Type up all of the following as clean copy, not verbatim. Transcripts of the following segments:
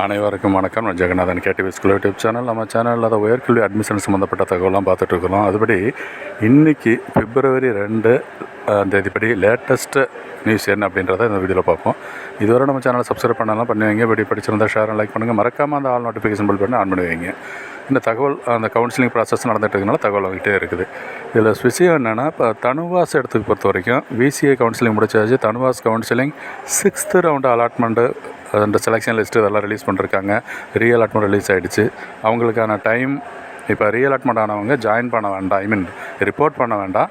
அனைவருக்கும் வணக்கம். நான் Jagannathan, KTV School YouTube channel. நம்ம சேனலில் அதை உயர்கல்வி அட்மிஷன் சம்மந்தப்பட்ட தகவலாம் பார்த்துட்ருக்கிறோம். அதுபடி இன்றைக்கி February 2 தேதிப்படி லேட்டஸ்ட்டு நியூஸ் என்ன அப்படின்றத இந்த வீடியோவில் பார்ப்போம். இதுவரை நம்ம சேனலை சப்ஸ்கிரைப் பண்ணலாம் பண்ணி வைங்க. வீடியோ பிடிச்சிருந்தால் ஷேர் அண்ட் லைக் பண்ணுங்கள். மறக்காமல் அந்த ஆல் நோட்டிஃபிகேஷன் பில் பண்ணி ஆன் பண்ணி வைங்க. இந்த தகவல் அந்த கவுன்சிலிங் ப்ராசஸ் நடந்துகிட்டு இருக்கனால தகவல் வந்துகிட்டே இருக்குது. இதில் விஷயம் என்னென்னா, இப்போ தனுவாஸ் இடத்துக்கு பொறுத்த வரைக்கும் VCI கவுன்சிலிங் முடிச்சாச்சு. TANUVAS counselling 6th round allotment அந்த செலெக்ஷன் லிஸ்ட்டு இதெல்லாம் ரிலீஸ் பண்ணிருக்காங்க. ரீஅலாட்மெண்ட் ரிலீஸ் ஆகிடுச்சு. அவங்களுக்கான டைம் இப்போ ரீஅலாட்மெண்ட் ஆனவங்க ஜாயின் பண்ண வேண்டாம், ரிப்போர்ட் பண்ண வேண்டாம்,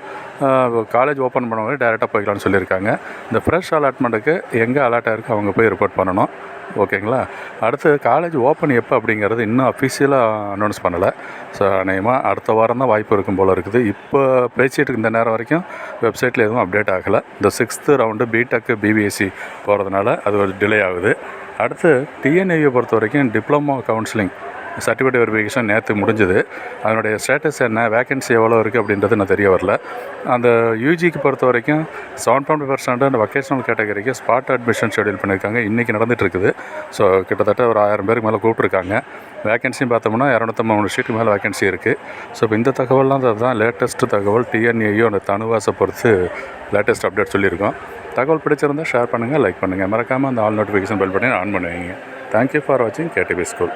காலேஜ் ஓப்பன் பண்ணவங்க டேரெக்டாக போய்க்கலான்னு சொல்லியிருக்காங்க. இந்த ஃப்ரெஷ் அலாட்மெண்ட்டுக்கு எங்கே அலாட் ஆகிருக்கு அவங்க போய் ரிப்போர்ட் பண்ணணும். ஓகேங்களா? அடுத்து காலேஜ் ஓப்பன் எப்போ அப்படிங்கிறது இன்னும் அஃபிஷியலாக அனௌன்ஸ் பண்ணலை. ஸோ அநேகமாக அடுத்த வாரம் தான் வாய்ப்பு இருக்கும் போல் இருக்குது. இப்போ பேசிட்டு இந்த நேரம் வரைக்கும் வெப்சைட்டில் எதுவும் அப்டேட் ஆகலை. இந்த 6th ரவுண்டு BTech BBSc போகிறதுனால அது ஒரு டிலே ஆகுது. அடுத்து TNAU பொறுத்த வரைக்கும் டிப்ளமோ கவுன்சிலிங் சர்டிஃபிகேட் வெரிஃபிகேஷன் நேற்று முடிஞ்சது. அதனுடைய ஸ்டேட்டஸ் என்ன, வேக்கன்சி எவ்வளோ இருக்குது அப்படின்றது நான் தெரிய வரல. அந்த UGக்கு பொறுத்த வரைக்கும் 75% அந்த வொகேஷனல் கேட்டகரிக்கு ஸ்பாட் அட்மிஷன் ஷெடியூல் பண்ணியிருக்காங்க. இன்றைக்கி நடந்துகிட்ருக்குது. ஸோ கிட்டத்தட்ட ஒரு 1000 பேருக்கு மேலே கூப்பிட்ருக்காங்க. வேக்கன்சியும் பார்த்தோம்னா 203 சீட்டுக்கு மேலே வேக்கன்சி இருக்குது. ஸோ இப்போ இந்த தகவல்லாம் தான் லேட்டஸ்ட்டு தகவல். TNAU அந்த தனுவாஸை பொறுத்து லேட்டஸ்ட் அப்டேட் சொல்லியிருக்கோம். தகவல் பிடிச்சிருந்தால் ஷேர் பண்ணுங்கள், லைக் பண்ணுங்கள். மறக்காமல் அந்த ஆல் நோட்டிஃபிகேஷன் பெல் பண்ணி ஆன் பண்ணுவீங்க. தேங்க்யூ ஃபார் வாட்சிங் KTV School.